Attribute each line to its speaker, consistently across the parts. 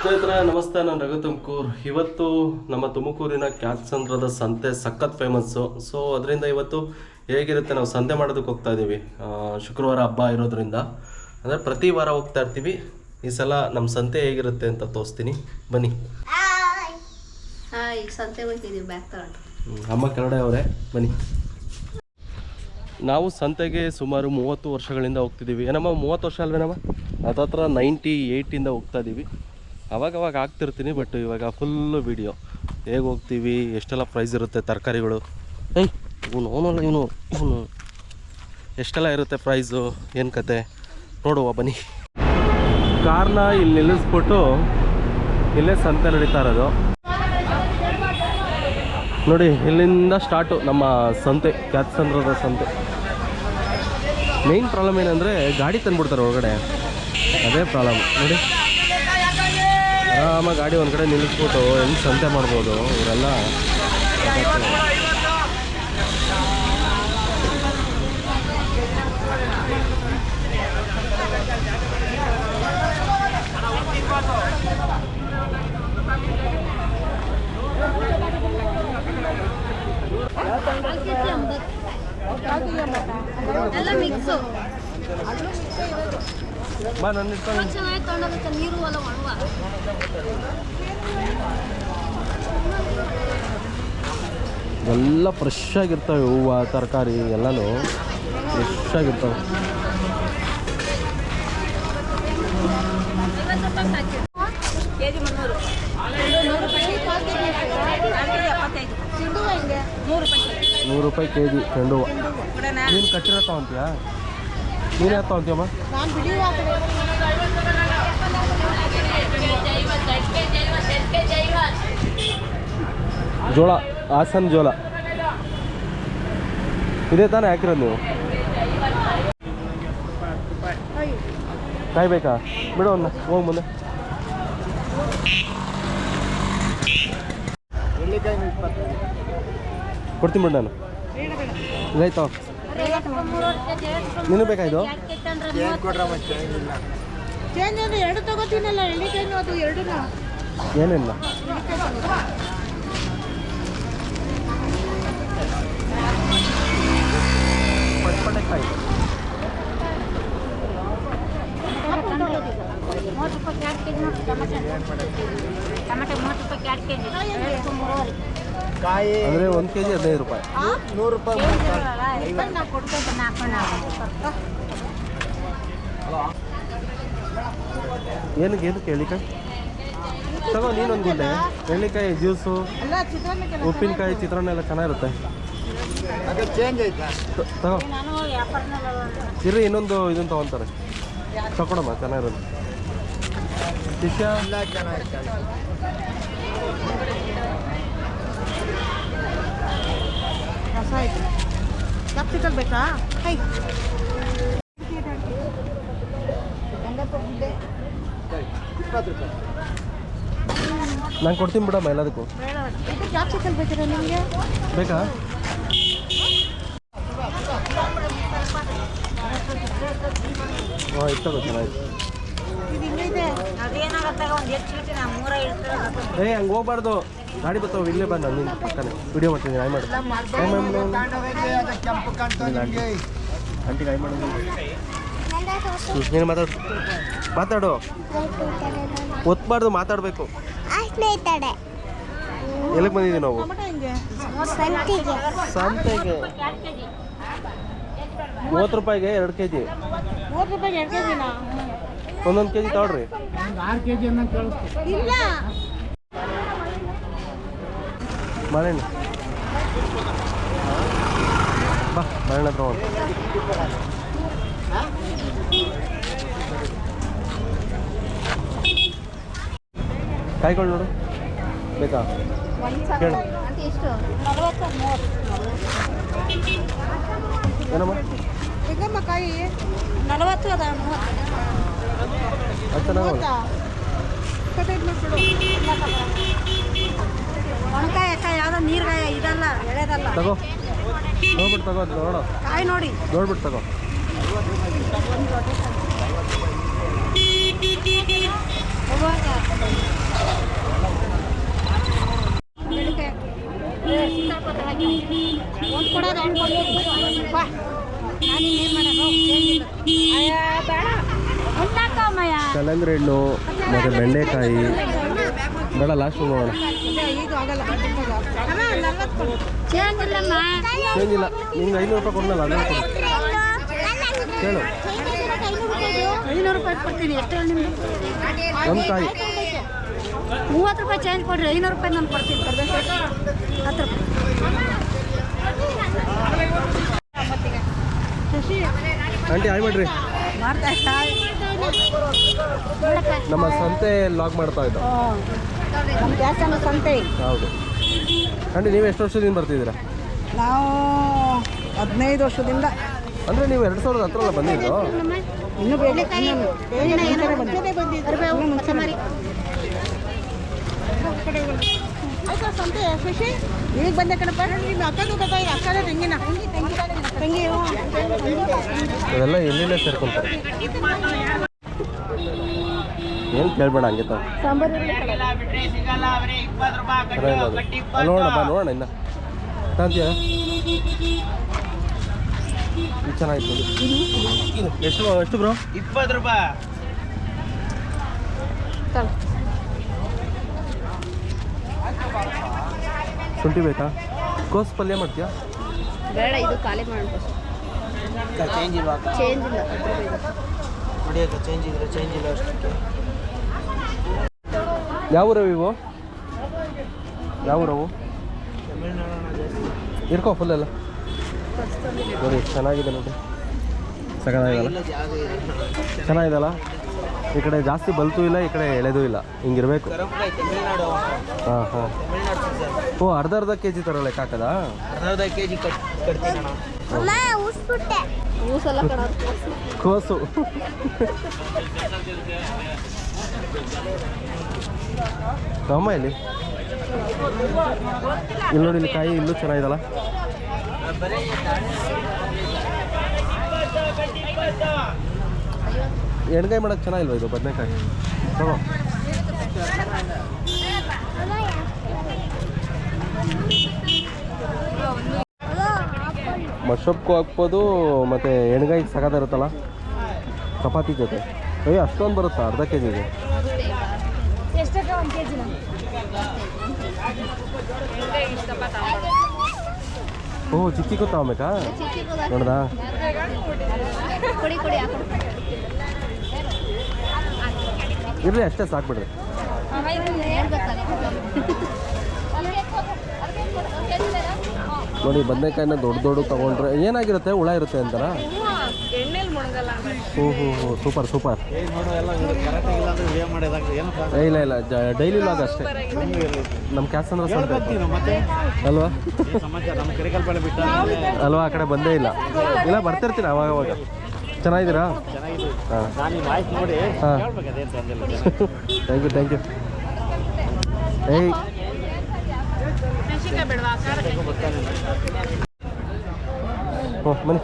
Speaker 1: ಸ್ನೇಹಿತರೆ ನಮಸ್ತೆ, ನಾನು ರಘು ತುಮಕೂರು. ಇವತ್ತು ನಮ್ಮ ತುಮಕೂರಿನ ಕ್ಯಾತ್ಸಂದ್ರದ ಸಂತೆ ಸಖತ್ ಫೇಮಸ್ಸು. ಸೊ ಅದರಿಂದ ಇವತ್ತು ಹೇಗಿರುತ್ತೆ, ನಾವು ಸಂತೆ ಮಾಡೋದಕ್ಕೆ ಹೋಗ್ತಾ ಇದ್ದೀವಿ. ಶುಕ್ರವಾರ ಹಬ್ಬ ಇರೋದ್ರಿಂದ ಅಂದರೆ ಪ್ರತಿ ವಾರ ಹೋಗ್ತಾ ಇರ್ತೀವಿ. ಈ ಸಲ ನಮ್ಮ ಸಂತೆ ಹೇಗಿರುತ್ತೆ ಅಂತ ತೋರಿಸ್ತೀನಿ, ಬನ್ನಿ.
Speaker 2: ಸಂತೆ ಹೋಗ್ತಿದ್ದೀವಿ, ಬ್ಯಾಗ್ ತಗೊಂಡು.
Speaker 1: ಅಮ್ಮ ಕೆಳಗಡೆ ಅವರೇ, ಬನ್ನಿ. ನಾವು ಸಂತೆಗೆ ಸುಮಾರು 30 ವರ್ಷಗಳಿಂದ ಹೋಗ್ತಿದ್ದೀವಿ. ಏನಮ್ಮ 30 ವರ್ಷ ಅಲ್ವೇನಮ್ಮ? ಹತ್ತತ್ರ 98ಇಂದ ಹೋಗ್ತಾ ಇದ್ದೀವಿ. ಅವಾಗವಾಗ ಆಗ್ತಿರ್ತೀನಿ, ಬಟ್ ಇವಾಗ ಫುಲ್ಲು ವೀಡಿಯೋ ಹೇಗೆ ಹೋಗ್ತೀವಿ, ಎಷ್ಟೆಲ್ಲ ಪ್ರೈಸ್ ಇರುತ್ತೆ ತರಕಾರಿಗಳು. ಇವನು ಎಷ್ಟೆಲ್ಲ ಇರುತ್ತೆ ಪ್ರೈಸು, ಏನು ಕತೆ ನೋಡುವ ಬನ್ನಿ. ಕಾರ್ನ ಇಲ್ಲಿ ನಿಲ್ಲಿಸ್ಬಿಟ್ಟು ಇಲ್ಲೇ ಸಂತೆ ನಡೀತಾ ಇರೋದು ನೋಡಿ. ಇಲ್ಲಿಂದ ಸ್ಟಾರ್ಟು ನಮ್ಮ ಸಂತೆ, ಕ್ಯಾತ್ಸಂದ್ರದ ಸಂತೆ. ಮೇಯ್ನ್ ಪ್ರಾಬ್ಲಮ್ ಏನಂದರೆ ಗಾಡಿ ತಂದುಬಿಡ್ತಾರೆ ಒಳಗಡೆ, ಅದೇ ಪ್ರಾಬ್ಲಮ್ ನೋಡಿ. ಆರಾಮಾಗಿ ಗಾಡಿ ಒಂದು ಕಡೆ ನಿಲ್ಲಿಸ್ಬಿಟ್ಟು ಹೆಂಗೆ ಸಂತೆ ಮಾಡ್ಬೋದು ಇವರೆಲ್ಲ.
Speaker 2: ಎಲ್ಲ ಮಿಕ್ಸು
Speaker 1: ಬಾ, ನನ್ನ
Speaker 2: ಚೆನ್ನಾಗಿ ತಗೊಂಡೋಗುತ್ತೆ. ನೀರು ಎಲ್ಲ ಒಣವ.
Speaker 1: ಎಲ್ಲ ಫ್ರೆಶ್ ಆಗಿರ್ತವೆ, ಹೂವು ತರಕಾರಿ ಎಲ್ಲನೂ ಫ್ರೆಶ್ ಆಗಿರ್ತವೆ.
Speaker 2: ಕೆಜಿ 300,
Speaker 1: 100 ರೂಪಾಯಿ ಕೆಜಿ ಚೆಂಡು ಹೂವು. ನೀನು ಕಟ್ಟಿರೋ ತಗೊಂತೀಯಾ? ನೀನು ಯಾಕೆ ತಗೊಂತೀಯಮ್ಮ? ಜೋಳ, ಹಾಸನ್ ಜೋಳ ಇದೇ ತಾನೇ ಹಾಕಿರೋದು ನೀವು? ಕಾಯ್ಬೇಕಾ? ಬಿಡು ಒಂದು ಹೋಗಿ ಮುಂದೆ. ಕೊಡ್ತೀನಿ ಬಿಡು ನಾನು. ಇದಾಯ್ತು, ನೀನು ಬೇಕಾಯ್ತು?
Speaker 3: ಎರಡು ತಗೋತೀನಲ್ಲ, ಅದು ಎರಡನ್ನ
Speaker 1: ಏನಿಲ್ಲ. ಪಟ್ಪಟೆಕಾಯಿ
Speaker 2: 30 ರೂಪಾಯಿ ಕ್ಯಾಟ್ ಕೆಜಿ. ಟೊಮೆಟೊ 30 ರೂಪಾಯಿ ಕ್ಯಾಟ್ ಕೆಜಿ.
Speaker 1: ಅಂದರೆ 1 ಕೆಜಿ 15 ರೂಪಾಯಿ.
Speaker 3: 100 ರೂಪಾಯಿ
Speaker 2: ನಾವು ಕೊಡ್ತೇವೆ.
Speaker 1: ಏನಕ್ಕೆ ಎಳ್ಳಿಕಾಯಿ ತಗೋ. ನೀನೊಂದು ಗುಂಡೆ ಎಳ್ಳಿಕಾಯಿ ಜ್ಯೂಸು, ಉಪ್ಪಿನಕಾಯಿ, ಚಿತ್ರಾನ್ನ ಎಲ್ಲ ಚೆನ್ನಾಗಿರುತ್ತೆ. ತಗೋ ಇರ್ರಿ, ಇನ್ನೊಂದು ಇದನ್ನು ತೊಗೊತಾರೆ. ತಗೊಳಮ್ಮ, ಚೆನ್ನಾಗಿರುತ್ತೆ. ಶಿಷ್ಯ
Speaker 3: ಕ್ಯಾಪ್ಸಿಕಲ್ ಬೇಕಾ?
Speaker 1: ನಾನು ಕೊಡ್ತೀನಿ ಬಿಡಮ್ಮ ಎಲ್ಲದಕ್ಕೂ.
Speaker 3: ಕ್ಯಾಪ್ಸಿಕಲ್ ಬೇಕಿರ ನಿಮಗೆ?
Speaker 1: ಬೇಕಾ? ಹಾಂ, ಇತ್ತು ಚೆನ್ನಾಗಿತ್ತು. ಹಂಗೆ ಹೋಗ್ಬಾರ್ದು, ಗಾಡಿ ಬರ್ತಾವೆ. ಇಲ್ಲೇ ಬಂದು ನಿನ್ನ ಪಕ್ಕನೆ ವಿಡಿಯೋ ಮಾಡ್ತೀನಿ. ಆಯ್ ಮಾಡು ಆಂಟಿಗೆ ಆಯ್ ಮಾಡೋದು. ನೀನು ಮಾತಾಡು ಒತ್ಬಾರ್ದು, ಮಾತಾಡಬೇಕು. ಎಲ್ಲಿಗೆ ಬಂದಿದ್ದೀವಿ ನಾವು? ಸಂತೆಗೆ 30 ರೂಪಾಯಿಗೆ 2 ಕೆಜಿ.
Speaker 3: 30 ರೂಪಾಯಿಗೆ 2 ಕೆಜಿನ?
Speaker 1: ಒಂದೊಂದು ಕೆಜಿ ತಗೊಳ್ರಿ.
Speaker 3: 6 ಕೆಜಿ ಇಲ್ಲ.
Speaker 1: ಮಾರೇಣ ಬಾ, ಮಾರೇಣ ಹತ್ರ ಹೋಗಿ. ಕಾಯ್ಕೊಂಡು ನೋಡು, ಬೇಕಾ? ಕೇಳು. ಏನಮ್ಮ
Speaker 3: ಹೆಂಗಮ್ಮ ಕಾಯಿ?
Speaker 2: 40 ಅದ.
Speaker 1: ಅದು ಚೆನ್ನಾಗಿ
Speaker 2: ಒಣಕಾಯಿ ಅಕ್ಕ, ಯಾವ್ದೋ ನೀರ್ಗಾಯ ಇದಲ್ಲ, ಎಳೆದಲ್ಲ.
Speaker 1: ತಗೋ, ನೋಡ್ಬಿಟ್ಟು ತಗೋ, ನೋಡೋ
Speaker 2: ಕಾಯಿ ನೋಡಿ,
Speaker 1: ನೋಡ್ಬಿಟ್ಟು ತಗೋ.
Speaker 3: ಕೊಡೋದು ಅವ್ನು ಕೊಡ್ತೀನಿ ಬಾ
Speaker 2: ನಾನು ಇನ್ನೇನು ಮಾಡೋದು ಬೇಡ ಉಣ್ಣಾಕಮ್ಮಯ್ಯ
Speaker 1: ಕಲ್ಲಂಗಡಿ ಹಣ್ಣು ಮತ್ತು ಬೆಂಡೆಕಾಯಿ ಬೇಡ ಲಾಸ್ಟ್ ನೋಡೋಣ.
Speaker 3: ಈಗ ಆಗಲ್ಲ ಅಮ್ಮ 40 ಕೊಡು
Speaker 2: ಚೇಂಜ್ ಇಲ್ಲಮ್ಮ
Speaker 1: ಚೇಂಜ್ ಇಲ್ಲ ನಿಂಗೆ 500 ರೂಪಾಯಿ ಕೊಡಲ್ಲ ಅದೇ ಕೊಡು ಕೇಳು.
Speaker 2: 500 ರೂಪಾಯಿ ಕೊಡ್ತೀನಿ ಎಷ್ಟು ಹೇಳಿ ನಿಮ್ದು
Speaker 1: ಒಂದು ಕಾಯಿ
Speaker 2: 30 ರೂಪಾಯಿ ಚೇಂಜ್ ಕೊಡ್ರಿ 500 ರೂಪಾಯಿ ನಾನು ಕೊಡ್ತೀನಿ 10 ರೂಪಾಯಿ
Speaker 3: ಶಶಿ
Speaker 1: ಆಂಟಿ ಆಯ್ ಮಾಡ್ರಿ.
Speaker 2: ಮಾಡ್ತಾ
Speaker 1: ನಮ್ಮ ಸಂತೆ ಲಾಗ್ ಮಾಡ್ತಾ ಇದ್ದ.
Speaker 3: ನಮ್ಮ ದೇವಸ್ಥಾನ ಸಂತೆ
Speaker 1: ಹೌದು ಆಂಟಿ ನೀವು ಎಷ್ಟು ವರ್ಷದಿಂದ ಬರ್ತಿದ್ದೀರಾ?
Speaker 3: ನಾವು 15 ವರ್ಷದಿಂದ
Speaker 1: ಅಂದರೆ ನೀವು 2010 ಬಂದಿದ್ದು?
Speaker 3: ಇನ್ನೂ ಮುಂಚೆ ಮಾಡಿ ಸಂತೆ ಶಶಿ ಈಗ ಬಂದೆ ಕಣಪ್ಪ ನಿಮ್ಮ ಅಕ್ಕನೂ ಬೇಕಾಗಿ ಅಕ್ಕನೇ ತಂಗಿನ ತಂಗಿ
Speaker 1: ಅದೆಲ್ಲ ಎಲ್ಲಿಂದ ಸೇರ್ಕೊಂತಾರೆ ಏನು ಕೇಳಬೇಡ ಹಂಗೆ ತಾವು ನೋಡೋಣ ಬಾ ನೋಡೋಣ ಇನ್ನು ತಾಂತೀಯ ಇದು ಚೆನ್ನಾಗಿತ್ತು ಇದು ಎಷ್ಟು ಬ್ರೋ?
Speaker 4: 20 ರೂಪಾಯಿ.
Speaker 1: ಶುಂಠಿ ಬೇಕಾ? ಕೋಸು ಪಲ್ಯ ಮಾಡ್ತೀಯಾ?
Speaker 2: ಬೇಡ ಇದು ಖಾಲಿ ಮಾಡ್ಬೇಕು
Speaker 4: ಚೇಂಜ್ ಇಲ್ವಾ ಅಕ್ಕ?
Speaker 2: ಚೇಂಜ್ ಇಲ್ಲ
Speaker 4: ಕುಡಿಯೋಕೆ ಚೇಂಜ್ ಇದ್ರೆ ಚೇಂಜ್ ಇಲ್ಲ ಅಷ್ಟಕ್ಕೆ.
Speaker 1: ಯಾವ ಊರವು ಇವು? ಯಾವ ಊರವು?
Speaker 4: ತಮಿಳ್ನಾಡನ್ನ ಜಾಸ್ತಿ.
Speaker 1: ಇರ್ಕೋ ಫುಲ್ಲೆಲ್ಲ ನೋಡಿ ಎಷ್ಟು ಚೆನ್ನಾಗಿದೆ ನೋಡಿ ಸಗದಾಗಿದಲ್ಲ
Speaker 4: ಇಲ್ಲ ಜಾಗ ಇದೆ.
Speaker 1: ಚೆನ್ನಾಗಿದಲ್ಲ. ಈ ಕಡೆ ಜಾಸ್ತಿ ಬಲ್ತು ಇಲ್ಲ ಈ ಕಡೆ ಎಳೆದೂ ಇಲ್ಲ ಹಿಂಗಿರ್ಬೇಕು.
Speaker 4: ಕರಂಕಾಯಿ ತಮಿಳ್ನಾಡು
Speaker 1: ಹಾಂ ಹಾಂ
Speaker 4: ತಮಿಳ್ನಾಡು ಸೀಸನ್.
Speaker 1: ಓ ಅರ್ಧ ಕೆ ಜಿ ಥರ ಲೆಕ್ಕ ಹಾಕದಾ?
Speaker 4: ಅರ್ಧ ಕೆಜಿ ಕಟ್ತೀನಿ ಅಣ್ಣ.
Speaker 2: ಊಸಲ್ಲ ಕಣ
Speaker 1: ಕೋಸು ಅಮ್ಮ ಇಲ್ಲಿ ನೋಡಿ ಇಲ್ಲಿ ಕಾಯಿ ಇಲ್ಲೂ ಚೆನ್ನಾಗಿದಲ್ಲ. ಎಣ್ಗಾಯಿ ಮಾಡೋಕ್ಕೆ ಚೆನ್ನಾಗಿಲ್ವ ಇದು ಬದನೆಕಾಯಿ? ತಗೋ ಮಶ್ರೂಪ್ಗೂ ಹಾಕ್ಬೋದು ಮತ್ತು ಎಣ್ಗಾಯಿ ಸಗದಿರುತ್ತಲ್ಲ ಚಪಾತಿ ಜೊತೆ. ಅಯ್ಯೋ ಅಷ್ಟೊಂದು ಬರುತ್ತಾ ಅರ್ಧ ಕೆ ಜಿಗೆ?
Speaker 2: ಎಷ್ಟಕ್ಕೆ 1 kg
Speaker 1: ಓಹ್ ಚಿಕ್ಕಿ ತಗೋಬೇಕಾ? ನೋಡ್ದಾ
Speaker 2: ಕೊಡಿ ಕೊಡಿ
Speaker 1: ಇರಲಿ ಅಷ್ಟೇ ಸಾಕ್ಬಿಡ್ರಿ. ನೋಡಿ ಬದನೆಕಾಯಿನ ದೊಡ್ಡ ತೊಗೊಂಡ್ರೆ ಏನಾಗಿರುತ್ತೆ? ಹುಳ ಇರುತ್ತೆ ಅಂತಾರ? ಹ್ಞೂ ಸೂಪರ್ ಸೂಪರ್.
Speaker 4: ನೋಡು ಎಲ್ಲ ಕರೆಕ್ಟಾಗಿ ಇಲ್ಲ ಅಂದ್ರೆ ವಿಡಿಯೋ ಮಾಡೋದಾಗ್ತದೆ ಏನಪ್ಪ?
Speaker 1: ಇಲ್ಲ ಡೈಲಿ ಲಾಗ್ ಅಷ್ಟೇ. ನಮ್ಮ ಕ್ಯಾತ್ಸಂದ್ರ ಸಂತೆ
Speaker 4: ಮತ್ತೆ
Speaker 1: ಅಲ್ವಾ?
Speaker 4: ಸಮಾಚಾರ ನಮ್ಮ ಕೆರೆಕಲ್ಪಾಳೆ ಬಿಟ್ಟ
Speaker 1: ಅಲ್ವಾ? ಆ ಕಡೆ ಬಂದೇ ಇಲ್ಲ ಬರ್ತಿರ್ತೀನಿ ಅವಾಗ. ಚೆನ್ನಾಗಿದ್ದೀರಾ?
Speaker 4: ಚೆನ್ನಾಗಿದೆ.
Speaker 1: ಹಾಂ
Speaker 4: ನಾನು ಈ ವಾಯ್ಸ್ ನೋಡಿ
Speaker 1: ಹಾಂ
Speaker 4: ಹೇಳ್ಬೇಕು ಅದೇನು ತಂದಿಲ್ಲ.
Speaker 1: ಥ್ಯಾಂಕ್ ಯು ಏಯ್ ಹ್ಞೂ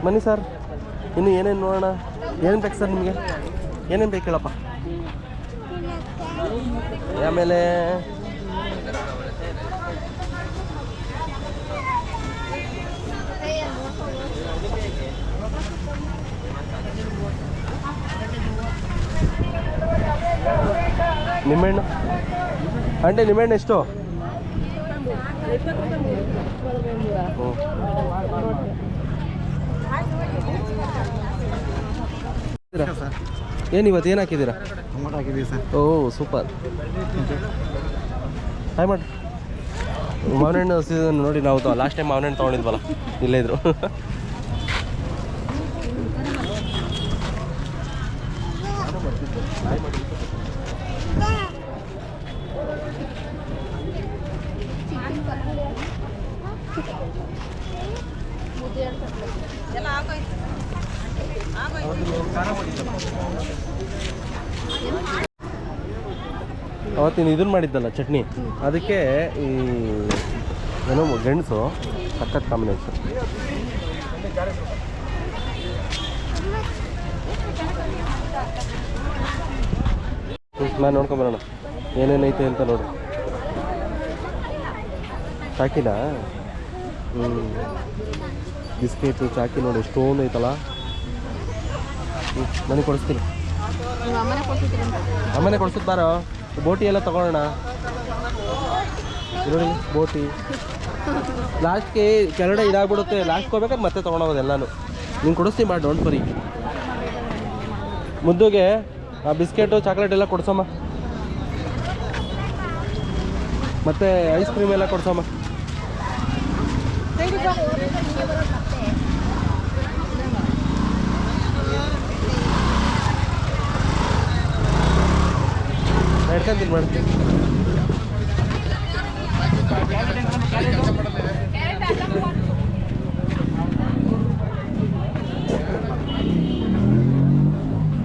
Speaker 1: ಬನ್ನಿ ಸರ್. ಇನ್ನು ಏನೇನು ನೋಡೋಣ? ಏನೇನು ಬೇಕು ಸರ್ ನಿಮಗೆ? ಏನೇನು ಬೇಕು ಹೇಳಪ್ಪ? ಆಮೇಲೆ ನಿಂಬೆಹಣ್ಣು ಆಂಟಿ ನಿಂಬೆಹಣ್ಣು ಎಷ್ಟು? ಏನು ಇವತ್ತು ಏನು ಹಾಕಿದ್ದೀರಾ?
Speaker 4: ಟೊಮೊಟೊ ಹಾಕಿದ್ದೀವಿ ಸರ್.
Speaker 1: ಓ ಸೂಪರ್. ಹಾಯ್ ಮಾಡಿ. ಮಾವಿನ ಹಣ್ಣು ಸೀಸನ್ ನೋಡಿ ನಾವು ಲಾಸ್ಟ್ ಟೈಮ್ ಮಾವಿನ ಹಣ್ಣು ತೊಗೊಂಡಿದ್ವಲ್ಲ ಇಲ್ಲೇ ಇದ್ರು. ಅವತ್ತಿನ ಇದನ್ನು ಮಾಡಿದ್ದಲ್ಲ ಚಟ್ನಿ, ಅದಕ್ಕೆ ಈ ಏನೋ ಗೆಣಸು ಸಖತ್ ಕಾಂಬಿನೇಷನ್. ನಾನು ನೋಡ್ಕೊಂಬರೋಣ ಏನೇನೈತೆ ಅಂತ ನೋಡು. ಸಾಕಿನಾ? ಬಿಸ್ಕೆಟು ಚಾಕಿ ನೋಡಿ ಎಷ್ಟೊಂದು ಐತಲ್ಲ. ನನಗೆ ಕೊಡಿಸ್ತೀನಿ. ಅಮ್ಮನೇ ಕೊಡ್ಸಿದ್ ಬಾರೋ. ಬೋಟಿ ಎಲ್ಲ ತಗೊಳ್ಳೋಣ ನೋಡಿ. ಬೋಟಿ ಲಾಸ್ಟ್ಗೆ ಕೆಳಗಡೆ ಇದಾಗ್ಬಿಡುತ್ತೆ. ಲಾಸ್ಟ್ಗೆ ಹೋಗ್ಬೇಕಾದ್ರೆ ಮತ್ತೆ ತೊಗೊಂಡೋಗೋದು ಎಲ್ಲನೂ. ನೀನು ಕೊಡಿಸ್ತೀನಿ ಬಾ, ಡೋಂಟ್ ವರಿ. ಮುದ್ದುಗೆ ಆ ಬಿಸ್ಕೆಟು ಚಾಕ್ಲೇಟ್ ಎಲ್ಲ ಕೊಡ್ಸಮ್ಮ. ಮತ್ತು ಐಸ್ ಕ್ರೀಮ್ ಎಲ್ಲ ಕೊಡ್ಸಮ್ಮ. ಇಡ್ಕೊಂತೀನಿ ಮಾಡ್ತೀನಿ.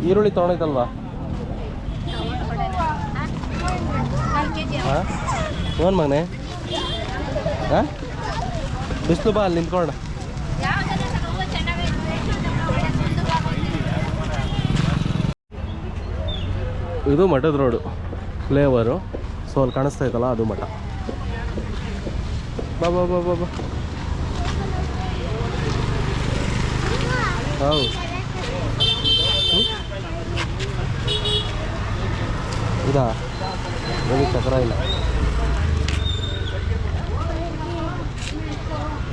Speaker 1: ಈರುಳ್ಳಿ ತೊಗೊಂಡೈತಲ್ವಾ? ಹಾಂ ಏನು ಮಗನೆ? ಹಾಂ ಬಿಸಿಲು ಬಾ, ಅಲ್ಲಿ ನಿಂತ್ಕೊಳ್ಳೋಣ. ಇದು ಮಠದ ರೋಡು ಫ್ಲೇವರು. ಸೊ ಅಲ್ಲಿ ಕಾಣಿಸ್ತಾ ಇತ್ತಲ್ಲ, ಅದು ಮಠ. ಬಾ ಬಾ ಬಾ ಬಾ ಬಾ. ಹೌದು, ಇದಾ ನನಗೆ ಚಕ್ರ ಇಲ್ಲ.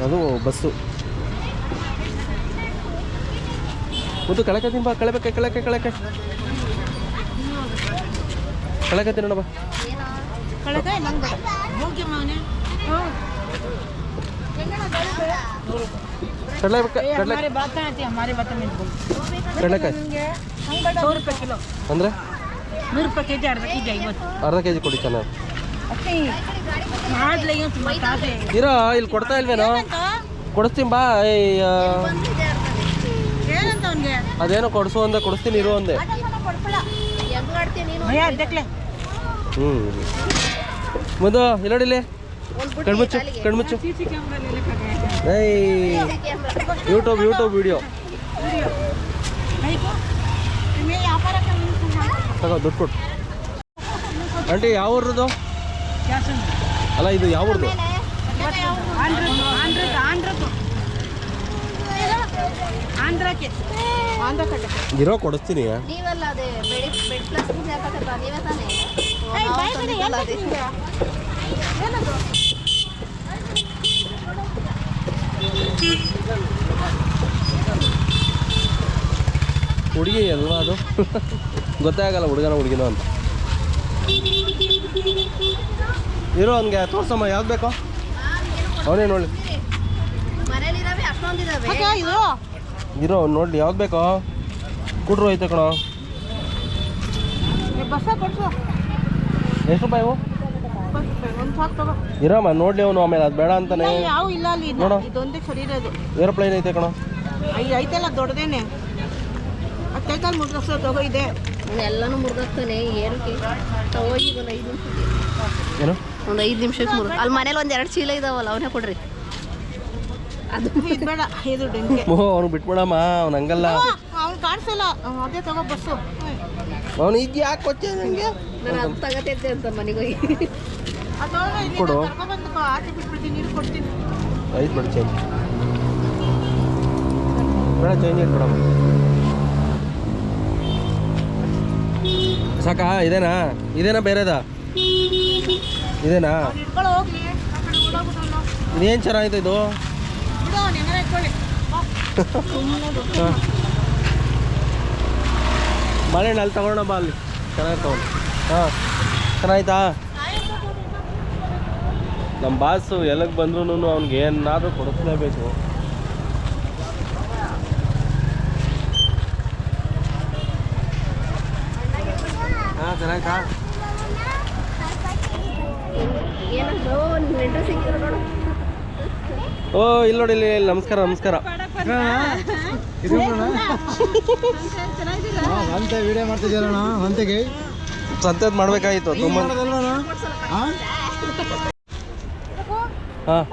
Speaker 1: ಅದು ಬಸ್ಸು. ಮುದ್ದು ಕೆಳಕತ್ತೀನಿ ಬಾ. ಕೆಳಕ್ಕೆ ನೋಡಬಾ. ಕಡಲೆಕಾಯಿ ಅಂದರೆ
Speaker 3: 100 ರೂಪಾಯಿ ಕೆಜಿ, ಅರ್ಧ ಕೆಜಿ 50.
Speaker 1: ಅರ್ಧ ಕೆಜಿ ಕೊಡಿ ಚೆನ್ನಾಗಿ. ಇರೋ ಇಲ್ಲಿ ಕೊಡ್ತಾ ಇಲ್ವೇನೋ? ಕೊಡಿಸ್ತೀನಿ ಬಾ.
Speaker 3: ಏನಂತ ಅವನಿಗೆ
Speaker 1: ಅದೇನೋ ಕೊಡಿಸು ಅಂದೆ, ಕೊಡಿಸ್ತೀನಿ ಇರು ಅಂದೆ. ಹ್ಞೂ ಮುದ್ದು ಇಲ್ಲೋಡಿಲಿ. ಕಣ್ಮುಚ್ಚು. ಏಯ್ ಯೂಟ್ಯೂಬ್ ವಿಡಿಯೋ ತಗೋ, ದುಡ್ಡು ಕೊಟ್ಟು. ಆಂಟಿ ಯಾವ ಊರದ್ದು? ಅಲ್ಲ ಇದು ಯಾವ ಊರದ್ದು? ಇರೋ ಕೊಡಿಸ್ತೀನಿ. ಹುಡುಗಿ ಅಲ್ವಾ ಅದು? ಗೊತ್ತೇ ಆಗಲ್ಲ ಹುಡುಗಿನೋ ಅಂತ. ಇರೋ ಅವನಿಗೆ ತೋರ್ಸಮ್ಮ, ಯಾವ್ದು ಬೇಕೋ ಅವನೇ ನೋಡಿ. ಇರೋ ಅವ್ನು ನೋಡ್ಲಿ ಯಾವ್ದು ಬೇಕೋ. ಕುಡ್ರು ಐತೆ ಕಣೋ. ಎಷ್ಟು ರೂಪಾಯಿ ಇವು? ಇರಮ್ಮ ನೋಡ್ಲಿ ಅವನು, ಆಮೇಲೆ ಅದು ಬೇಡ ಅಂತಾನೆ. ನೋಡೋ ಏರೋಪ್ಲೇನ್ ಐತೆ ಕಣೋ.
Speaker 3: ಐತಲ್ಲ ದೊಡ್ಡದೇನೆ. ಕೈಕಾಲು ಮುರ್ದೋಗ್ಸೋ ತಗೋ ಇದೆ.
Speaker 2: ಎಲ್ಲಾನು ಮುರ್ದೋಗ್ತಾನೆ. ಏನಕ್ಕೆ ತಗೋಗಿ ಒಂದು 5 ನಿಮಿಷ.
Speaker 1: ಏನು
Speaker 2: ಒಂದು 5 ನಿಮಿಷಕ್ಕೆ ಮುರಿದು. ಅಲ್ಲಿ ಮನೇಲಿ ಒಂದು 2 ಚೀಲ ಇದಾವಲ್ಲ, ಅವನೇ ಕೊಡ್ರಿ. ಅದು
Speaker 3: ಬೇಡ, ಇದು ಡೆಂಗೆ.
Speaker 1: ಅವ್ನು ಬಿಟ್ಬಿಡಮ್ಮ, ಅವ್ನು ಹಂಗಲ್ಲ.
Speaker 3: ಅವ್ನು ಕಾಣಿಸಲ್ಲ, ಅದೇ ತಗೋ ಬಸ್ಸು.
Speaker 1: ಅವನು ಈಗ ಯಾಕೆ ಕೊಚ್ಚೆ ನನಗೆ?
Speaker 2: ನಾನು ಅದು ತಗತೈತೆ ಅಂತ ಮನೆಗೆ ಹೋಗಿ
Speaker 3: ಕೊಡು. ಕರ್ಕೊಬಂದು ಆಚೆ ಬಿಟ್ಬಿಡ್ತೀನಿ, ನೀರು ಕೊಡ್ತೀನಿ.
Speaker 1: ಐದು ಬೇಡ ಚೇಂಜ್ ಬೇಡ, ಚೇಂಜ್ ಇಟ್ಬಿಡಮ್ಮ. ಸಾಕಾ? ಇದೇನಾ ಬೇರೆದಾ? ಇದೇನಾ?
Speaker 3: ಇಟ್ಕೊಳ್ಳೋ ಹೋಗ್ಲಿ.
Speaker 1: ಇದೇನು ಚೆನ್ನಾಗಿದೆ ಇದು.
Speaker 3: ಬಿಡು, ಹೆಂಗಾರ ಇಟ್ಕೊಳ್ಳಿ.
Speaker 1: ಹಾಂ ಬಾಳೆಹಣ್ಣು ಅಲ್ಲಿ ತಗೊಳ್ಳೋಣ ಬಾ, ಅಲ್ಲಿ ಚೆನ್ನಾಗಿ ತಗೊಂಡು. ಹಾಂ ಚೆನ್ನಾಯ್ತಾ? ನಮ್ಮ ಬಾಸು ಎಲ್ಲಿಗೆ ಬಂದ್ರೂ ಅವ್ನಿಗೆ ಏನಾದರೂ ಕೊಡಿಸ್ಲೇಬೇಕು. ಹಾಂ ಚೆನ್ನಾಯ್ತಾ? ಓ ಇಲ್ಲಿ ನೋಡಿ, ಇಲ್ಲಿ ನಮಸ್ಕಾರ.
Speaker 4: ಅಂತ ವಿಡಿಯೋ ಮಾಡ್ತಿದ್ದೀರಣ್ಣ. ಅಂತೆಗೆ
Speaker 1: ಸಂತೆದ್ ಮಾಡಬೇಕಾಗಿತ್ತು ತುಂಬ. ಹಾಂ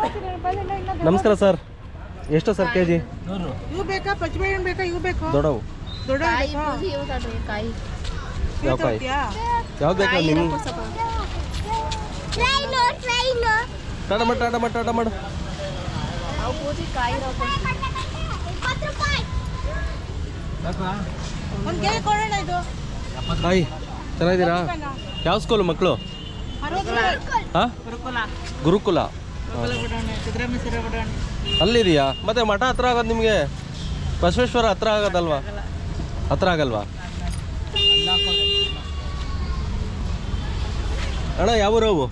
Speaker 1: ನಮಸ್ಕಾರ ಸರ್. ಎಷ್ಟು ಸರ್ ಕೆಜಿ?
Speaker 3: ಇವು ಬೇಕಾ? ಪಚ್ಚಬಾಳೆಹಣ್ಣು ಬೇಕಾ? ಇವು ಬೇಕು
Speaker 1: ದೊಡ್ಡವು.
Speaker 3: ದೊಡ್ಡ
Speaker 1: ಯಾವ ಕಾಯಿ? ಯಾವ್ದು ಬೇಕಾ ನಿಮ್ಗೆ? ಟಾಟ ಮಾಡು.
Speaker 3: ಒಂದು ಕೆಜಿ ಕೊಡೋಣ ಇದು
Speaker 1: ಹಾಯ್, ಚೆನ್ನಾಗಿದ್ದೀರಾ? ಯಾವ ಸ್ಕೂಲು ಮಕ್ಕಳು?
Speaker 3: 60 ರೂಪಾಯಿ.
Speaker 1: ಹಾಂ, ಗುರುಕುಲ. ಅಲ್ಲಿದೆಯಾ? ಮತ್ತೆ ಮಠ ಹತ್ರ ಆಗೋದು ನಿಮಗೆ? ಬಸವೇಶ್ವರ ಹತ್ರ ಆಗೋದಲ್ವಾ? ಹತ್ರ ಆಗಲ್ವಾ ಅಣ್ಣ? ಯಾವ ಊರವು?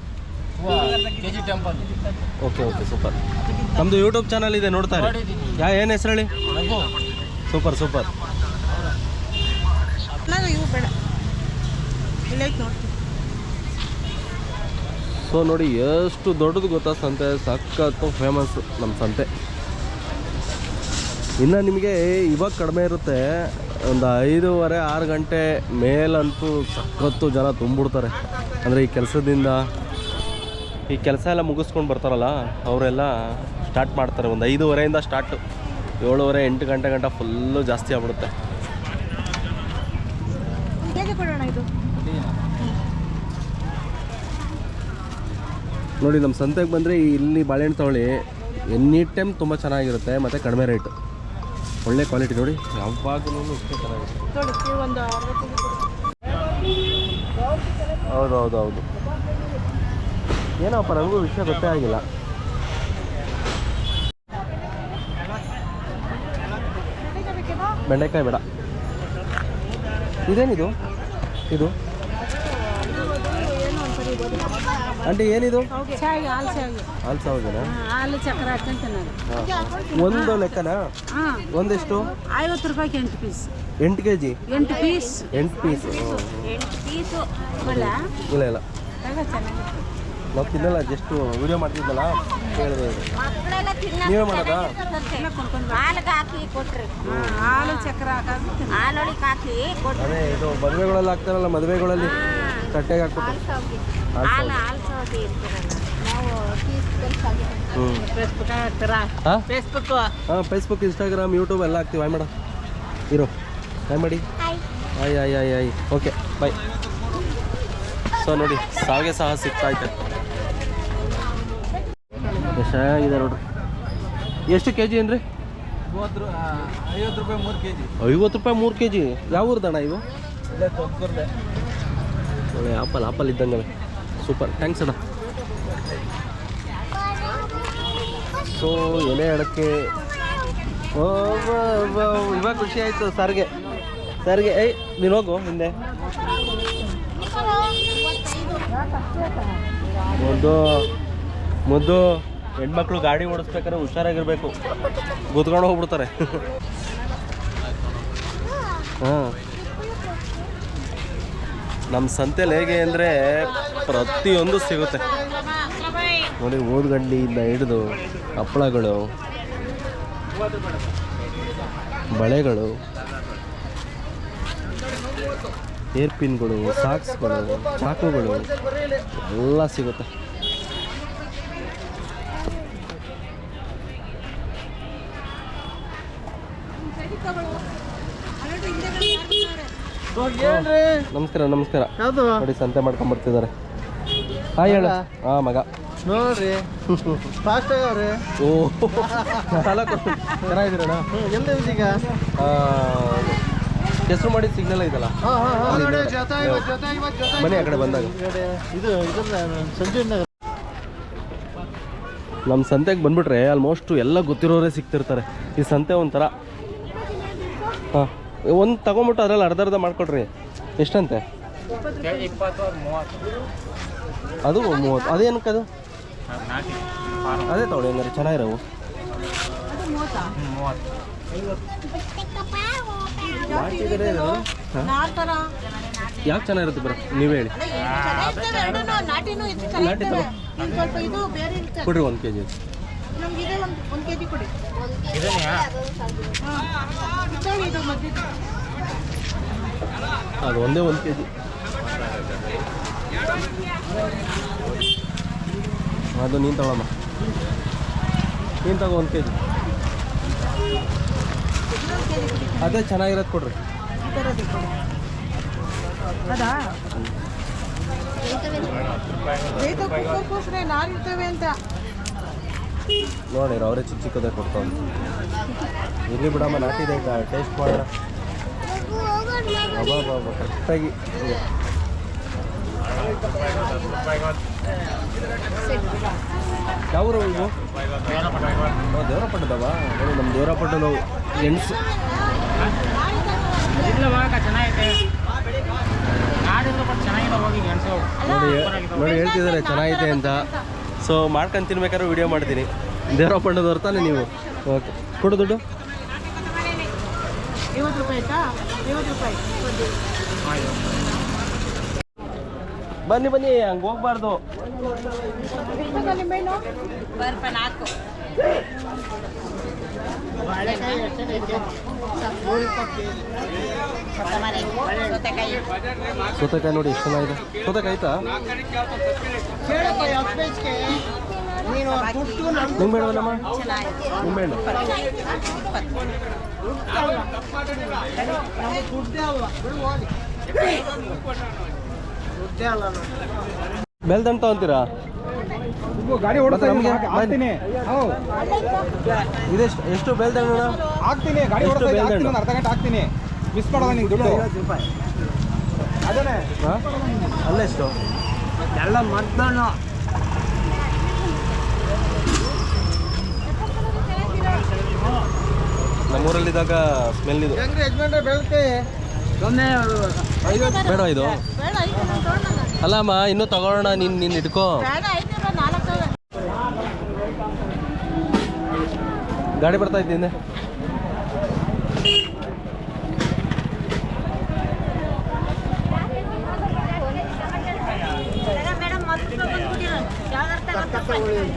Speaker 1: Okay okay, super. ನಮ್ಮದು ಯೂಟ್ಯೂಬ್ ಚಾನಲ್ ಇದೆ, ನೋಡ್ತಾರೆ. ಏನು ಹೆಸರು ಹೇಳಿ? Super super.
Speaker 3: ನಾನು ಇವು ಬೇಡ, ಇಲ್ಲೈತೆ ನೋಡಿ.
Speaker 1: ಸೊ ನೋಡಿ ಎಷ್ಟು ದೊಡ್ಡದು ಗೊತ್ತಾ ಸಂತೆ, ಸಖತ್ತು ಫೇಮಸ್ ನಮ್ಮ ಸಂತೆ. ಇನ್ನು ನಿಮಗೆ ಇವಾಗ ಕಡಿಮೆ ಇರುತ್ತೆ, ಒಂದು 5:30-6 ಗಂಟೆ ಮೇಲಂತೂ ಸಖತ್ತು ಜನ ತುಂಬಿಡ್ತಾರೆ. ಅಂದರೆ ಈ ಕೆಲಸದಿಂದ, ಈ ಕೆಲಸ ಎಲ್ಲ ಮುಗಿಸ್ಕೊಂಡು ಬರ್ತಾರಲ್ಲ ಅವರೆಲ್ಲ ಸ್ಟಾರ್ಟ್ ಮಾಡ್ತಾರೆ. ಒಂದು 5:30ಇಂದ ಸ್ಟಾರ್ಟು, 7:30-8 ಗಂಟೆ ಗಂಟ ಫುಲ್ಲು ಜಾಸ್ತಿ ಆಗ್ಬಿಡುತ್ತೆ.
Speaker 3: ಒಂದು ಕೆಜಿ ಕೊಡೋಣ ಇದು.
Speaker 1: ನೋಡಿ ನಮ್ಮ ಸಂತೆಗೆ ಬಂದರೆ ಇಲ್ಲಿ ಬಾಳೆಹಣ್ಣು ತಗೊಳ್ಳಿ, ಎನಿ ಟೈಮ್ ತುಂಬ ಚೆನ್ನಾಗಿರುತ್ತೆ ಮತ್ತು ಕಡಿಮೆ ರೇಟು, ಒಳ್ಳೆ ಕ್ವಾಲಿಟಿ. ನೋಡಿ ಯಾವಾಗಲೂ ಇಷ್ಟೇ ಚೆನ್ನಾಗಿರುತ್ತೆ.
Speaker 3: ನೋಡಿ ಇವು ಒಂದು 60 ಕೆಜಿ ಕೊಡಿ.
Speaker 1: ಹೌದು ಹೌದು ಹೌದು. ಏನಪ್ಪ ನನಗೂ ವಿಷಯ ಗೊತ್ತೇ ಆಗಿಲ್ಲ. ಬೆಂಡೆಕಾಯಿ ಬೇಡ. ಇದೇನಿದು? ಇದು ಆಂಟಿ ಏನಿದು?
Speaker 3: ಚಾಯ್, ಹಾಲು ಚಾಯ್,
Speaker 1: ಹಾಲು ಸಾವಿರನಾ?
Speaker 3: ಹಾಲು ಚಕ್ರ ಹಾಕ್ಕೊಂತ ನಾನು.
Speaker 1: ಒಂದು ಲೆಕ್ಕನಾ?
Speaker 3: ಹಾಂ,
Speaker 1: ಒಂದೆಷ್ಟು?
Speaker 3: 50 ರೂಪಾಯಿಗೆ 8 piece.
Speaker 1: 8 kg?
Speaker 3: 8 piece.
Speaker 1: 8 piece?
Speaker 3: 8 piece.
Speaker 1: ಇಲ್ಲ ಇಲ್ಲ,
Speaker 3: ಚೆನ್ನಾಗಿತ್ತು.
Speaker 1: ನಾವು ತಿನ್ನಲ್ಲ, ಜಸ್ಟ್ ವಿಡಿಯೋ ಮಾಡ್ತಿದ್ದಲ್ಲ ಹೇಳಿದೆ. ನೀವೇ ಮಾಡೋದಾ?
Speaker 3: ಹಾಲಿಗೆ ಹಾಕಿ ಕೊಟ್ರಿ, ಹಾಲು ಚಕ್ರ ಹಾಕಿ ಹಾಲೊಳಗೆ ಹಾಕಿ ಕೊಟ್ರಿ.
Speaker 1: ಅದೇ ಇದು ಮದುವೆಗಳಲ್ಲಿ ಹಾಕ್ತಾರಲ್ಲ, ಮದುವೆಗಳಲ್ಲಿ ತಟ್ಟೆಗೆ ಹಾಕ್ಬಿಟ್ಟು.
Speaker 3: ಹಾಲು ಸೌದಿ ಇರ್ತಾರಲ್ಲ ನಾವು ಫೇಸ್ಬುಕ್ ಹಾಕ್ತಾರಾ? ಫೇಸ್ಬುಕ್,
Speaker 1: ಹಾಂ, ಫೇಸ್ಬುಕ್, ಇನ್ಸ್ಟಾಗ್ರಾಮ್, ಯೂಟ್ಯೂಬ್ ಎಲ್ಲ ಹಾಕ್ತೀವಿ. ಹಾಯ್ ಮಾಡ ಇರೋ, ಹಾಯ್ ಮಾಡಿ. ಆಯ್ ಆಯ್ ಆಯ್ ಆಯ್. Okay bye. ಸೊ ನೋಡಿ ಸಾವಿಗೆ ಸಹ ಸಿಗ್ತಾಯಿದೆ. ಚೆನ್ನಾಗಿದೆ ನೋಡ್ರಿ. ಎಷ್ಟು ಕೆ ಜಿ ಅಂದರೆ?
Speaker 4: 50 ರೂಪಾಯಿ 3 kg.
Speaker 1: 50 ರೂಪಾಯಿ 3 kg. ಯಾವ ಊರ್ದಣ್ಣ ಇವು? ಒಳ್ಳೆ ಆಪಲ್ ಇದ್ದಂಗೆ. ಸೂಪರ್, ಥ್ಯಾಂಕ್ಸ್ ಅಣ್ಣ. ಸೊ ಎಲೆ ಅಡಕೆ, ಇವಾಗ ಖುಷಿ ಆಯಿತು ಸರ್ಗೆ. ಏಯ್ ನೀನು ಹೋಗು ಹಿಂದೆ. ಮುದ್ದು ಹೆಣ್ಮಕ್ಳು ಗಾಡಿ ಓಡಿಸ್ಬೇಕಾದ್ರೆ ಹುಷಾರಾಗಿರ್ಬೇಕು, ಗುದ್ಕೊಂಡು ಹೋಗ್ಬಿಡ್ತಾರೆ. ಹಾಂ, ನಮ್ಮ ಸಂತೆಲಿ ಹೇಗೆ ಅಂದರೆ ಪ್ರತಿಯೊಂದು ಸಿಗುತ್ತೆ ನೋಡಿ. ಊದ್ಗಡ್ಡಿಯಿಂದ ಹಿಡಿದು ಹಪ್ಪಳಗಳು, ಬಳೆಗಳು, ಏರ್ ಪಿನ್ಗಳು, ಸಾಕ್ಸ್ಗಳು, ಚಾಕುಗಳು ಎಲ್ಲ ಸಿಗುತ್ತೆ. ನಮಸ್ಕಾರ ನಮಸ್ಕಾರ. ನೋಡಿ ಸಂತೆ ಮಾಡ್ಕೊಂಡ್ ಬರ್ತಿದ್ದಾರೆ. ಹಾಯ್ ಹೇಳು. ಹಾಂ ಮಗ
Speaker 4: ನೋಡ್ರಿ ಫಾಸ್ಟ್ ಆಗವ್ರಿ.
Speaker 1: ಓ ಚೆನ್ನಾಗಿದ್ದೀರಣ್ಣ?
Speaker 4: ಎಲ್ಲ ಈಗ
Speaker 1: ಹೆಸರು ಮಾಡಿ ಸಿಗ್ನಲ್ ಐತಲ್ಲ, ಬನ್ನಿ ಆ ಕಡೆ ಬಂದಾಗ.
Speaker 4: ಇದು ಸಂಜೆ
Speaker 1: ನಮ್ಮ ಸಂತೆಗೆ ಬಂದ್ಬಿಟ್ರೆ ಆಲ್ಮೋಸ್ಟ್ ಎಲ್ಲ ಗೊತ್ತಿರೋರೇ ಸಿಗ್ತಿರ್ತಾರೆ. ಈ ಸಂತೆ ಒಂಥರ. ಹಾಂ, ಒಂದು ತಗೊಂಬಿಟ್ಟು ಅದ್ರಲ್ಲಿ ಅರ್ಧ ಮಾಡ್ಕೊಡ್ರಿ. ಎಷ್ಟಂತೆ?
Speaker 4: 20-30.
Speaker 1: ಅದು 30. ಅದೇನಕ್ಕೆ ಅದು? ಅದೇ ತಗೊಳ್ಳಿ ಹಂಗಾರೆ, ಚೆನ್ನಾಗಿರೋವು. ಯಾಕೆ ಚೆನ್ನಾಗಿರುತ್ತೆ ಬರ ನೀವು ಹೇಳಿ. ನಾಟಿ ತಗೋ ಕೊಡ್ರಿ 1 kg.
Speaker 3: ಒಂದು ಕೆಜಿ ಕೊಡಿ.
Speaker 1: ಅದು ಒಂದೇ 1 kg. ಅದು ನೀನು ತಗೊಳಮ್ಮ, ನೀನು ತಗೋ 1 kg. ಅದೇ ಚೆನ್ನಾಗಿರೋದು ಕೊಡ್ರಿ.
Speaker 3: ಅದಾ ನಾರಿರ್ತವೆ ಅಂತ
Speaker 1: ನೋಡಿ ಅವರೇ ಚಿಕ್ಕ ಚಿಕ್ಕದೇ ಕೊಡ್ತಾವೆ. ಇಲ್ಲಿ ಬಿಡಮ್ಮ ನಾಟಿದೆ ಟೇಸ್ಟ್ ಮಾಡೋಣ. ಅಬ್ಬಾ ಕರೆಕ್ಟಾಗಿ ಯಾವ ಊರು ಇವು? ದೇವರಪಟ್ಟದವ ನೋಡಿ, ನಮ್ಮ ದೇವರಪಟ್ಟದ ಗೆಣಸು ನೋಡಿ ಹೇಳ್ತಿದ್ದಾರೆ ಚೆನ್ನಾಗಿದೆ ಅಂತ. ಸೊ ಮಾಡ್ಕೊಂಡು ತಿನ್ಬೇಕಾದ್ರೆ ವಿಡಿಯೋ ಮಾಡ್ತೀನಿ. ದೇವರಪಟ್ಟದವ್ರು ತಾನೆ ನೀವು? ಓಕೆ, ಕೊಡು ದುಡ್ಡು.
Speaker 3: 50 ರೂಪಾಯಿ ಆಯ್ತಾ? 50 ರೂಪಾಯಿ.
Speaker 1: ಬನ್ನಿ ಬನ್ನಿ, ಹಂಗೆ ಹೋಗ್ಬಾರ್ದು.
Speaker 3: ನಿಂಬೆಹಣ್ಣು
Speaker 1: ಸೌತೆಕಾಯಿ ನೋಡಿ ಎಷ್ಟು ಚೆನ್ನಾಗಿದೆ. ಸೌತೆಕಾಯಿ ಆಯ್ತಾ? ನಿಂಬೆಹಣ್ಣು ನಿಂಬೆಹಣ್ಣು ಬೆಲ್ದಂತ ಅಂತೀರಾ?
Speaker 5: ಗಾಡಿ
Speaker 1: ನಮಗೆ ಇದೆಷ್ಟು ಎಷ್ಟು ಬೆಲ್ದಂಡ
Speaker 5: ಹಾಕ್ತೀನಿ, ಗಾಡಿ
Speaker 1: ಎಷ್ಟು ಬೆಲ್ದಂಡು?
Speaker 5: ಅರ್ಧ ಗಂಟೆ ಹಾಕ್ತೀನಿ, ಮಿಸ್ ಮಾಡಲ್ಲ ನಿಂಗೆ ದುಡ್ಡು. ಅದೇನೆ
Speaker 1: ಹಾಂ, ಅಲ್ಲೆಷ್ಟು?
Speaker 5: ಎಲ್ಲ ಮದ್ದನ್ನು
Speaker 1: ನಮ್ಮೂರಲ್ಲಿದ್ದಾಗ ಸ್ಮೆಲ್ ಇದು.
Speaker 5: ಯಜಮಾನ್ರೆ ಬೆಳಗ್ಗೆ
Speaker 1: ಬೇಡ ಇದು
Speaker 3: ಬೇಡ ಐತೆ ನಾನು ತೊಗೊಂಡಲ್ಲ.
Speaker 1: ಅಲ್ಲಮ್ಮ, ಇನ್ನೂ ತಗೊಳ್ಳೋಣ. ನೀನು ಇಟ್ಕೋ.
Speaker 3: ಬೇಡ ಐತೆ 4
Speaker 1: ಗಾಡಿ ಬರ್ತಾ ಇದ್ದೀನಿ.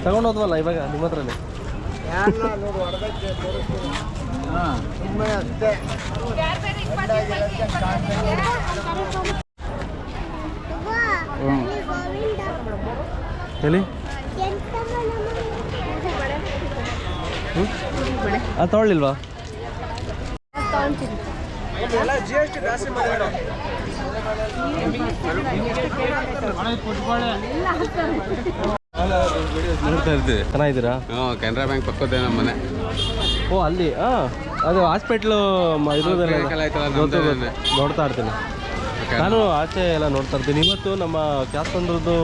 Speaker 1: ತಗೊಂಡೋದ್ವಲ್ಲ ಇವಾಗ ನಿಮ್ಮ ಹತ್ರನೇ. ಹೇಳಿ. ಅದು ತಗೊಳ್ಳಿಲ್ವಾ? ನೋಡ್ತಾ ಇರ್ತೀವಿ. ಚೆನ್ನಾಗಿದ್ದೀರಾ?
Speaker 5: ಕೆನರಾ ಬ್ಯಾಂಕ್ ಪಕ್ಕದ ನಮ್ಮ ಮನೆ.
Speaker 1: ಓ ಅಲ್ಲಿ ಅದು ಹಾಸ್ಪಿಟ್ಲು ನೋಡ್ತಾ ಇರ್ತೀನಿ ನಾನು. ಆಚೆ ಎಲ್ಲ ನೋಡ್ತಾ ಇರ್ತೀನಿ. ಇವತ್ತು ನಮ್ಮ ಕ್ಯಾತ್ಸಂದ್ರದ್ದು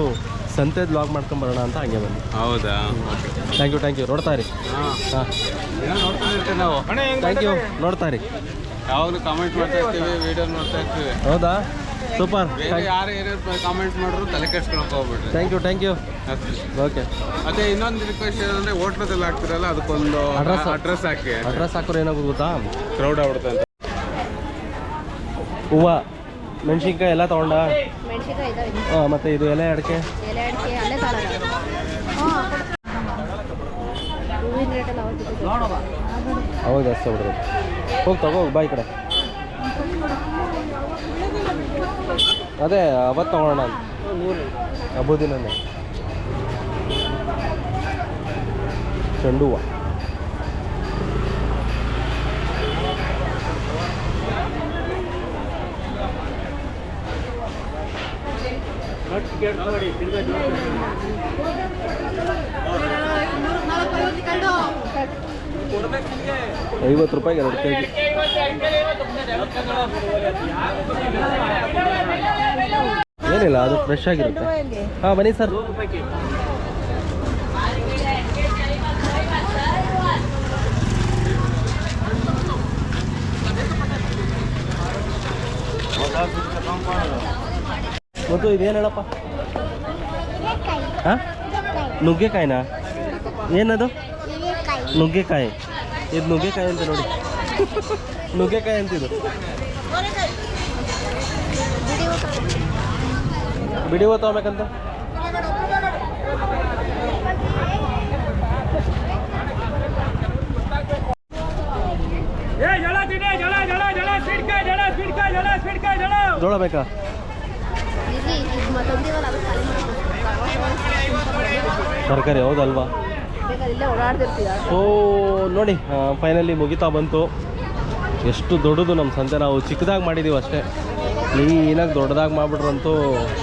Speaker 1: ಸಂತೆ ಬ್ಲಾಗ್ ಮಾಡ್ಕೊಂಬರೋಣ ಅಂತ ಹಂಗೆ ಬಂದು.
Speaker 5: ಹೌದಾ?
Speaker 1: ಥ್ಯಾಂಕ್ ಯು ನೋಡ್ತಾ ಇರಿ. ಹಾಂ,
Speaker 5: ನೋಡ್ತಾ ಇರ್ತೀವಿ ನಾವು.
Speaker 1: ಥ್ಯಾಂಕ್ ಯು, ನೋಡ್ತಾ ಇರಿ.
Speaker 5: ಯಾವಾಗಲೂ ಕಾಮೆಂಟ್ ಮಾಡ್ತಾ ಇರ್ತೀವಿ, ವಿಡಿಯೋ ನೋಡ್ತಾ ಇರ್ತೀವಿ.
Speaker 1: ಹೌದಾ? ಸೂಪರ್.
Speaker 5: ಯಾರು ಏನಾದ್ರು ಕಾಮೆಂಟ್ ಮಾಡಿದ್ರು ತಲೆ ಕೆಡ್ಸ್ಕೊಳಕ್ ಹೋಗ್ಬಿಟ್ರಿ.
Speaker 1: Thank you. ಓಕೆ.
Speaker 5: ಮತ್ತೆ ಇನ್ನೊಂದು ರಿಕ್ವೆಸ್ಟ್ ಏನಂದ್ರೆ ಹೋಟ್ಲದಲ್ಲಿ ಹಾಕ್ತಿರಲ್ಲ, ಅದಕ್ಕೊಂದು ಅಡ್ರೆಸ್ ಹಾಕಿ.
Speaker 1: ಅಡ್ರೆಸ್ ಹಾಕೋರು ಏನಾಗೋದು ಗೊತ್ತಾ?
Speaker 5: ಕ್ರೌಡ್ ಆಗ್ಬಿಡುತ್ತೆ ಅಂತ.
Speaker 1: ಹೂವು, ಮೆಣಸಿನ್ಕಾಯಿ ಎಲ್ಲ ತೊಗೊಂಡ?
Speaker 2: ಮೆಣಸಿನ್ಕಾಯಿ ಇದಾವೆ.
Speaker 1: ಹಾಂ, ಮತ್ತು ಇದು ಎಲೆ ಅಡಿಕೆ?
Speaker 2: ಎಲೆ ಅಡಿಕೆ ಅಲ್ಲೇ ತಗೊಳ್ಳೋಣ. ಹೂವಿನ ರೇಟೆಲ್ಲ
Speaker 1: ಅವಾಗ ಜಾಸ್ತಿ ಆಗ್ಬಿಡ್ತದೆ. ಹೋಗಿ ತಗೋ, ಬಾ ಈ ಕಡೆ. ಅದೇ ಅವತ್ತು ತಗೊಳ್ಳೋಣ ಅಂತ. ಹಬ್ಬದಿನೇ ಚೆಂಡು ಹೂವು. ₹50 2 kg. ಏನಿಲ್ಲ, ಅದು ಫ್ರೆಶ್ ಆಗಿರುತ್ತೆ. ಹಾಂ, ಬನ್ನಿ ಸರ್. ಮತ್ತು ಇದೇನು ಹೇಳಪ್ಪ? ಹಾಂ, ನುಗ್ಗೆಕಾಯಿನಾ? ಏನದು? ನುಗ್ಗೆಕಾಯಿ. ಇದು ನುಗ್ಗೆಕಾಯಿ ಅಂತ ನೋಡಿ. ನುಗ್ಗೆಕಾಯಿ ಅಂತಿದು. ಬಿಡಿ ಹೂವು ತಗೋಬೇಕಂತ. ಜೋಳ ಬೇಕಾ? ತರಕಾರಿ ಹೌದಲ್ವಾ? ಸೊ ನೋಡಿ, ಫೈನಲಿ ಮುಗಿತಾ ಬಂತು. ಎಷ್ಟು ದೊಡ್ಡದು ನಮ್ಮ ಸಂತೆ. ನಾವು ಚಿಕ್ಕದಾಗಿ ಮಾಡಿದ್ದೀವಿ ಅಷ್ಟೇ. ಕ್ಲೀನಾಗಿ ದೊಡ್ಡದಾಗಿ ಮಾಡಿಬಿಟ್ರಂತೂ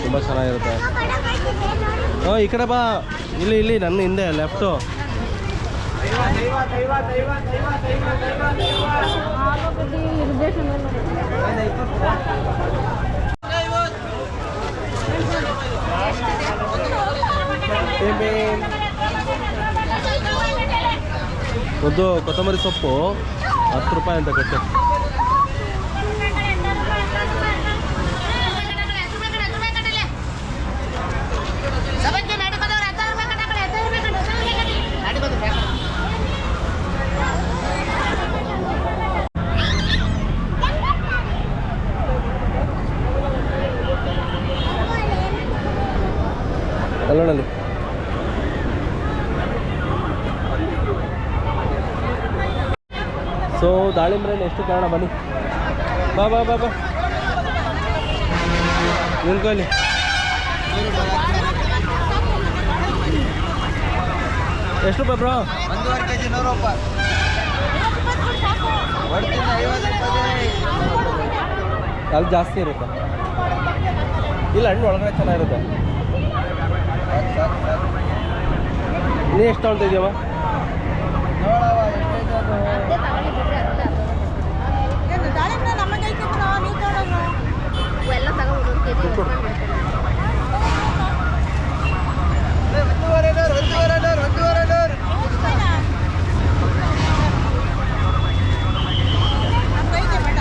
Speaker 1: ತುಂಬ ಚೆನ್ನಾಗಿರುತ್ತೆ. ಈ ಕಡೆ ಬಾ. ಇಲ್ಲಿ ನನ್ನ ಹಿಂದೆ ಲೆಫ್ಟು.
Speaker 2: ಆಲೂಗಡ್ಡೆ ಇರ್ಬೇಕಂದ್ರೆ
Speaker 1: ಒಂದು ಕೊತ್ತಂಬರಿ ಸೊಪ್ಪು 10 ರೂಪಾಯಿ ಅಂತ ಕಟ್ಟೆ. ಅಲ್ಲೋಣಲ್ಲಿ ಸೊ ದಾಳಿಂಬ್ರೆ ಎಷ್ಟು ಕಾರಣ ಬನ್ನಿ. ಬಾ ಬಾ ಬಾ ಬಾ ನಿಲ್ಕೊಳ್ಳಿ. ಎಷ್ಟು ರೂಪಾಯಿ ಬ್ರೋ?
Speaker 4: 1.5 kg 100 ರೂಪಾಯಿ. ಹೊಡ್ತೀನಿ 50 ರೂಪಾಯಿ.
Speaker 1: ಅಲ್ಲಿ ಜಾಸ್ತಿ ಇರುತ್ತೆ. ಇಲ್ಲ ಹಣ್ಣು ಒಳಗಡೆ ಚೆನ್ನಾಗಿರುತ್ತೆ. ನೀ ಎಷ್ಟು ತೊಗೊಳ್ತಿದ್ಯವ?
Speaker 4: ನೋಡವ ಎಷ್ಟೈತೆ ಅದು.
Speaker 3: ಏನು ದಾಳಿಂಬೆ ನಮಗೆ ಐತೆ ಬಿಡು, ನೀವು ತಗೊಳ್ಳೋದು.
Speaker 2: ಎಲ್ಲ ತಗೊಂಡು 1 ಕೆಜಿ
Speaker 1: ಕೊಡು.
Speaker 4: ಒಂದೂವರೆ ನೂರು.
Speaker 3: ನಮ್ಗೆ ಐತೆ ಬೇಡ.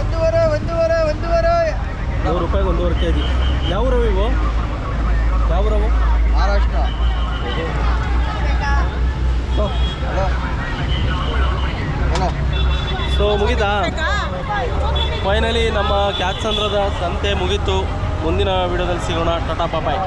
Speaker 4: ಒಂದೂವರೆ.
Speaker 1: 100 ರೂಪಾಯಿಗೆ 1.5 kg. ಯಾವ ರವು ಇವು? ಯಾವ ರವು?
Speaker 4: Maharashtra.
Speaker 1: So
Speaker 4: hello hello.
Speaker 1: So ಮುಗೀತಾ? ಫೈನಲಿ ನಮ್ಮ ಕ್ಯಾತ್ಸಂದ್ರದ ಸಂತೆ ಮುಗೀತು. ಮುಂದಿನ ವಿಡಿಯೋದಲ್ಲಿ ಸಿಗೋಣ. ಟಾಟಾ ಬಾಯ್.